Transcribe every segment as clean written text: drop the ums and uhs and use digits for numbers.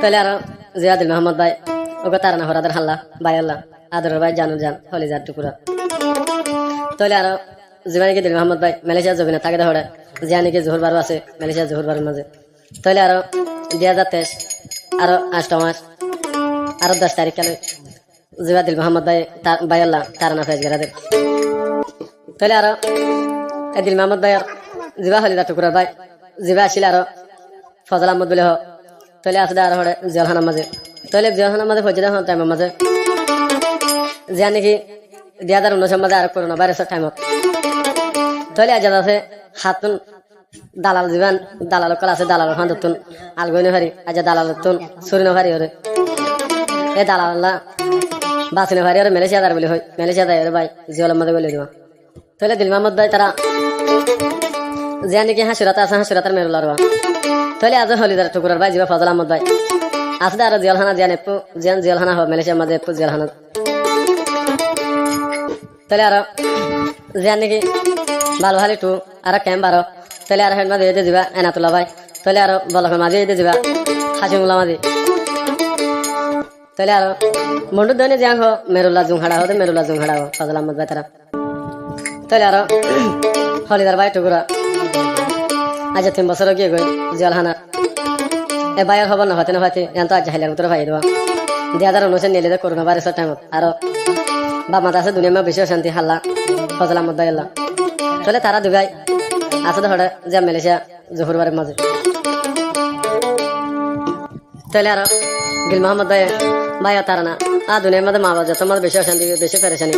তাহলে আরো জিয়াদুল মোহাম্মদ ভাই ওকে তারা না হরাদের হাল্লা ভাই আল্লাহ আদর ভাই জানুর জান হলি যার টুকুরা তাহলে আরো জীবানীকে দিল মোহাম্মদ ভাই মালয়েশিয়া জবিনা তাকে দহড়ে জিয়ানিকে জোহর বারো আছে মালয়েশিয়া জোহর বারোর মাঝে তাহলে আরো 2023 আরো 8 মাস আরো 10 তারিখ কালে জিয়াদুল মোহাম্মদ ভাই আল্লাহ তারা না ফেজ গেরাদের তাহলে আরো দিল মোহাম্মদ ভাই জিবা হলি যার টুকুরা ভাই জিবা আসলে আরো ফজল আহমদ বলে হোক তাহলে আসলে আর হরে জলহানার মাঝে তাহলে জলহানার মাঝে হচ্ছে দেখুন টাইমের মাঝে যা নাকি 2019 মাঝে আর করোনা ভাইরাসের টাইমত তাহলে আজ আছে হাতুন দালাল জীবন দালাল কল আছে দালাল হান তুন আলগইনে হারি আজ দালাল তুন সুরিনো হারি হরে এ দালাল বাসিনে হারি আর মালয়েশিয়া দার বলে হয় মালয়েশিয়া দার ভাই জিওলার মাঝে বলে দিবা তাহলে দিল মোহাম্মদ ভাই তারা যা নাকি হাসিরাতা আছে হাসিরাতার মেরুলার তাহলে আজ হলিদার টুকুরার ভাই জিবা ফজল আহমদ ভাই আসলে আর জিয়ালহানা জিয়ান এপু জিয়ান জিয়ালহানা হবে মালয়েশিয়ার মাঝে এপু জিয়ালহানা তাহলে আর জিয়ান নাকি ভালো ভালো টু আর ক্যাম্প আরো তাহলে আর হেড মাঝে এতে যাবা এনাতুল্লাহ ভাই তাহলে আর বলকের মাঝে এতে যাবা হাসিমুল্লাহ মাঝে তাহলে আর মন্ডু দনে জিয়ান হো মেরুল্লাহ জুংহাড়া হতে মেরুল্লাহ জুংহাড়া হো ফজল আহমদ ভাই তারা তাহলে আর হলিদার ভাই টুকুরা আজ 3 বছর গিয়ে গই জিয়ালহানা এ বাইর খবর না হতে না হতে জানতো আজ হাইলার উত্তর ভাই দেওয়া 2019 নিলে করোনা ভাইরাসের টাইমত আরো বাপ মাতা আছে দুনিয়া বিশ্ব শান্তি হাল্লা ফজল আহমদ ভাই আল্লাহ চলে তারা দুগাই আছে তো হঠাৎ যা মালয়েশিয়া জহুরবারের মাঝে তাহলে আর দিল মোহাম্মদ ভাই তারা না দুনিয়ার মধ্যে মা বাবা যত মাঝে বেশি অশান্তি বেশি পেরেছানি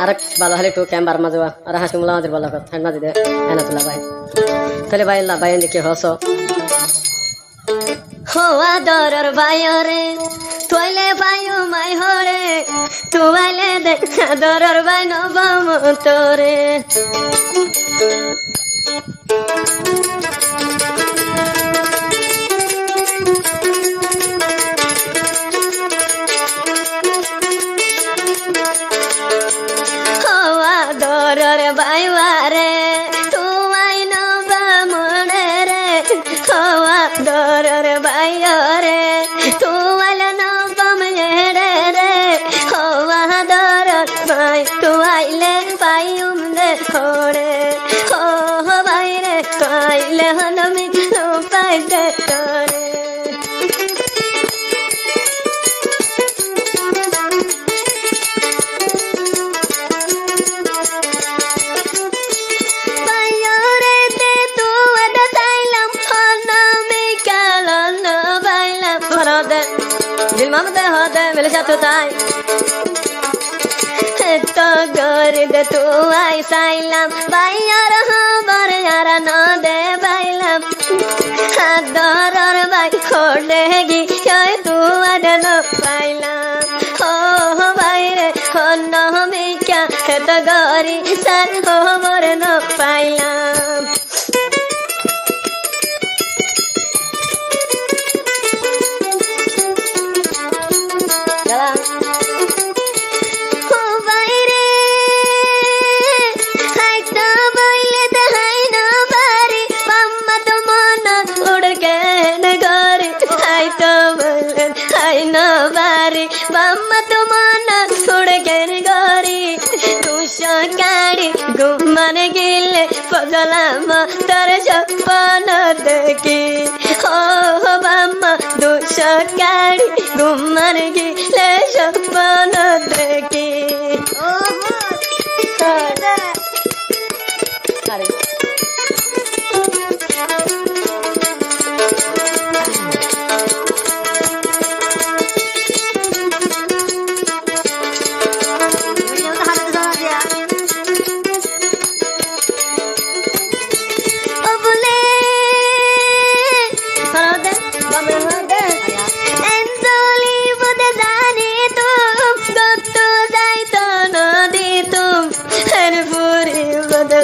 আর ভালো হলে একটু ক্যাম্পার মাঝে আর হাসিমুল্লাহ মাঝে বলা কথা মাঝে দে এনাতুল্লাহ ভাই তাহলে ভাই আল্লাহ ভাই দেখে হস হোয়া দরর বাইরে তোইলে বায়ু মাই হরে তুইলে দেখা দরর বাই নবম তোরে হোয়া দরর বাইরে তুই নবম রে হোয়া দরর বাইরে তুইলে নবম রে হোয়া দরর বাই তুইলে বায়ুম রে হরে হো বাইরে কইলে হনমি নো পাইতে করে দিল মোহাম্মদ হতে মালয়েশিয়া তো তাই তো গরে দে তো আই সাইলাম বাইয়ার খবর আর না দে বাইলাম দরর বাই খোড়ে গি কই তু আদন পাইলাম ও বাইরে হন মিকা তো গরি সার খবর না পাইলাম ঘুমান গিলে ফজলাম তার সপন দেখি ও বাম্মা দুশ গাড়ি ঘুমান গিলে সপন দেখি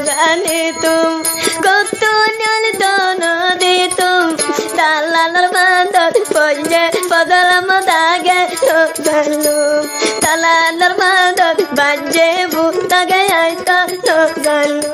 জানি তুম কত নল দন দে তুম দালালর বান্দর পয়লে বদলাম দাগে গেলু দালালর বান্দর বাজে বুতাগে আইতা গেলু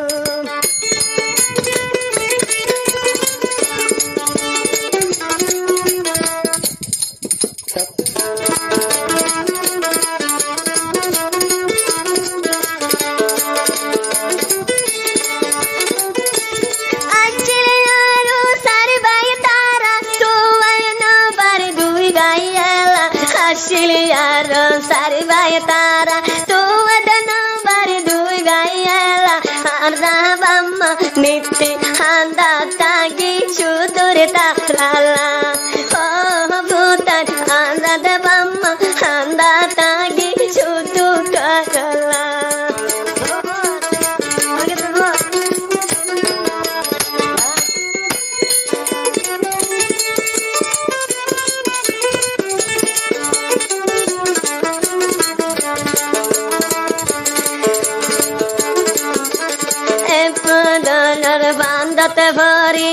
দালাইলার বান্ধতে ভরি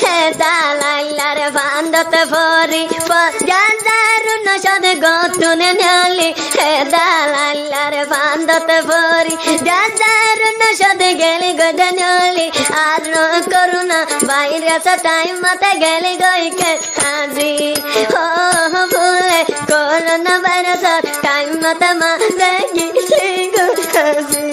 হে দালাইলার বান্ধতে ভরি গাজারুন সদে গতুনে নালি হে দালাইলার বান্ধতে ভরি গাজারুন সদে গেলি গদনালি আর করুণা বাইরে টাইম মতে গেলি গইকে হাজি ও ভুলে করোনা ভাইরাস টাইম মতে মা দেখি হাজি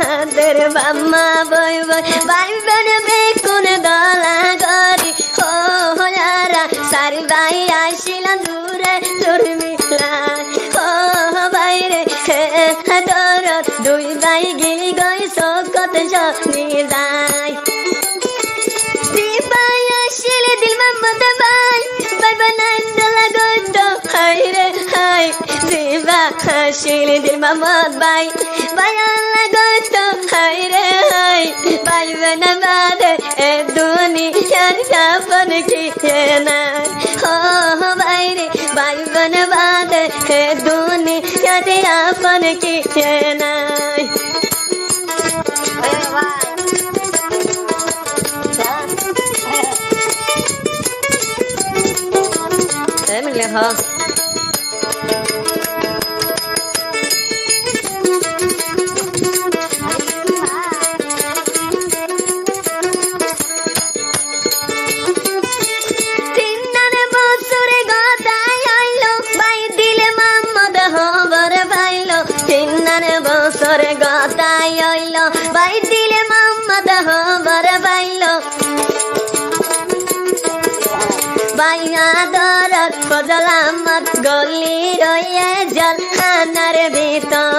হাতের বাম্মা বই বই ভাই বোন বেকুন দলা গরি ও যারা সারি ভাই আইছিলাম দূরে দুর্মিলাই ও বাইরে তোর দুই ভাই গিলি গই সকত জনি যাই ভাই আসিল দিল মামদ ভাই ভাই বানাই দলা গত হাই রে হাই দিবা আসিল দিল মামদ ভাই ভাই আল্লাহ গত হাই রে হাই ভাই বানা বাদে এ দুনিয়ার কাপন কি না ও ভাই রে ভাই বানা বাদে এ দুনিয়ার আপন কি না মিলে হ বছরে গতাই হইল ভাই দিলে মাম্মদ হবার বাইল বাইয়া দরদ ফজল আহমদ গলি রয়ে জলখানার ভিতর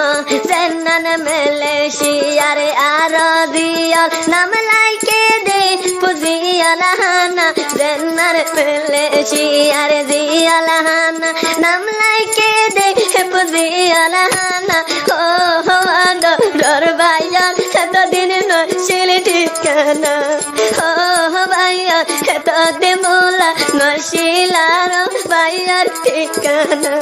সেনান মালয়েশিয়ার আর দিয়াল নাম লাইকে দে পুজিয়াল হানা সেনার মালয়েশিয়ার দিয়াল হানা নাম লাইকে দে পুজিয়াল হানা ও ডর ভাইয়া এতদিন নছিল ঠিকানা ও ভাইয়া এতদিন মোলা নশিলার ভাইয়ার ঠিকানা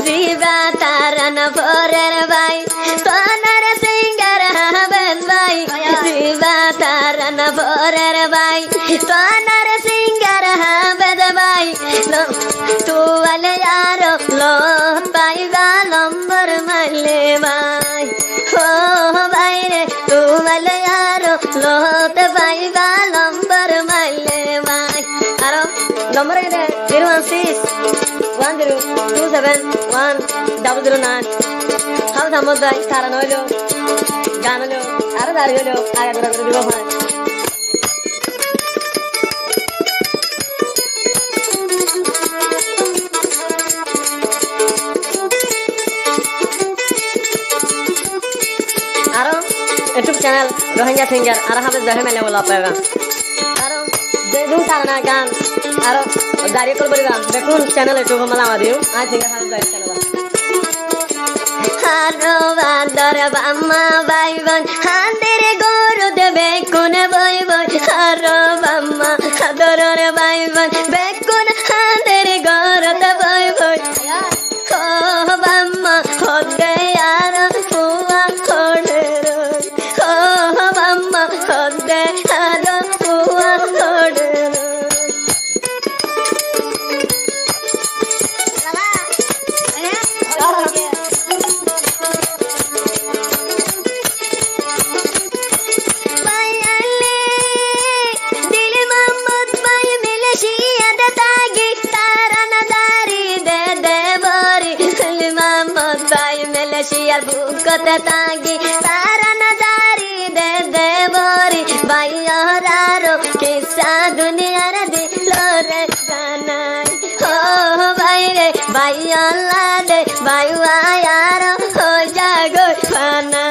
জিবা তারান ভোরের ভাই সোনার সিঙ্গার হাবেন ভাই জিবা তারান ভোরের ভাই সোনার সিঙ্গার হাবেন ভাই তুয়াল यार लो पाइगा लंबर माले भाई हो भाई रे तुवाल यार लो ते पाइगा लंबर माले भाई आरो नंबर ಇದೆ 01610271009 হাউস আমদ ভাই কারণ হলো গান হলো আরো দাঁড়ি হলো আগে ধরে দিব ভাই YouTube channel Rohingya Singer ara habe jahe mele bola payega aro dedun tarana gan aro dari kol bariga dekun channel YouTube mala amadiu I think habe dari channel haro vandar bamma bai bon handere goru de bekun boy boy haro bamma hadorore bai bon bekun handere goru de boy boy oh bamma hote yara puwa kodero Mama, hode haro puwa kodero. Bayale, dil Muhammad bay Malaysia datagi tarana dari de bori. Dil Muhammad bay Malaysia bukat datagi tarana dari Deori भाइयारो किस्सा दुनिया रे दिलो रे जाना हो भाई रे भाइया ला दे भाइया यारो हो जागो खाना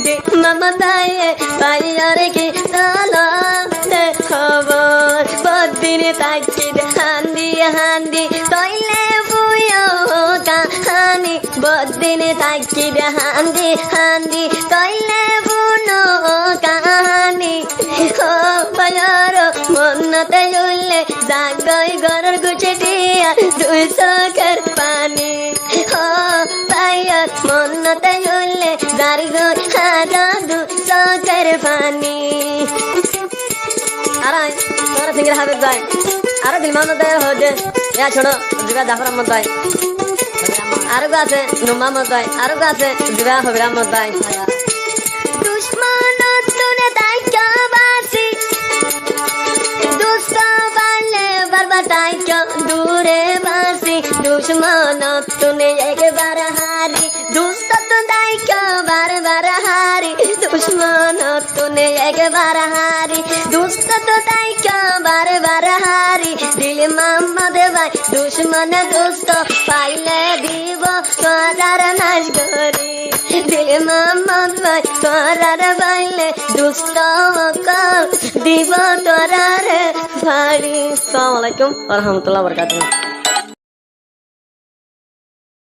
দি মোহাম্মদ ভাই ভাইয়ার কি সালাম দে খবর বদিন তাকি হান্দি হান্দি তইলে বুয়ো কাহানি বদিন তাকি হান্দি হান্দি তইলে বুনো কাহানি ও ভাইয়ার মন্নতে উল্লে জাগই গরর গুছে দিয়া দুই চোখের পানি ও ভাইয়ার মন্নতে উল্লে জাগই হাজা দু চোখের পানি আরাই তোরা সিঙ্গের হাবিব ভাই আরো দিল মোহাম্মদ ভাই হদে ইয়া ছোড়ো দিবা জাফর আহমদ ভাই আরো আছে নূর মোহাম্মদ ভাই আরো আছে দিবা হবির আহমদ ভাই দুশ্মন তুনে দাইকা বাসি দুষ্ট বালে বারবার দাইকা দূরে বাসি দুশ্মন তুনে একবার হারি দুষ্ট তো দাইকা বারবার হারি দুশ্মন তুনে একবার হারি দুষ্ট তো দাইকা বারবার হারি দিল মোহাম্মদ ভাই দুশ্মন দুষ্ট পাইলে দিব তোরার নাশ করি দিল মোহাম্মদ ভাই তোরার পাইলে দুষ্ট দিব তোরার ভারি। আসসালামু আলাইকুম ওয়া রাহমাতুল্লাহি ওয়া বারাকাতুহু।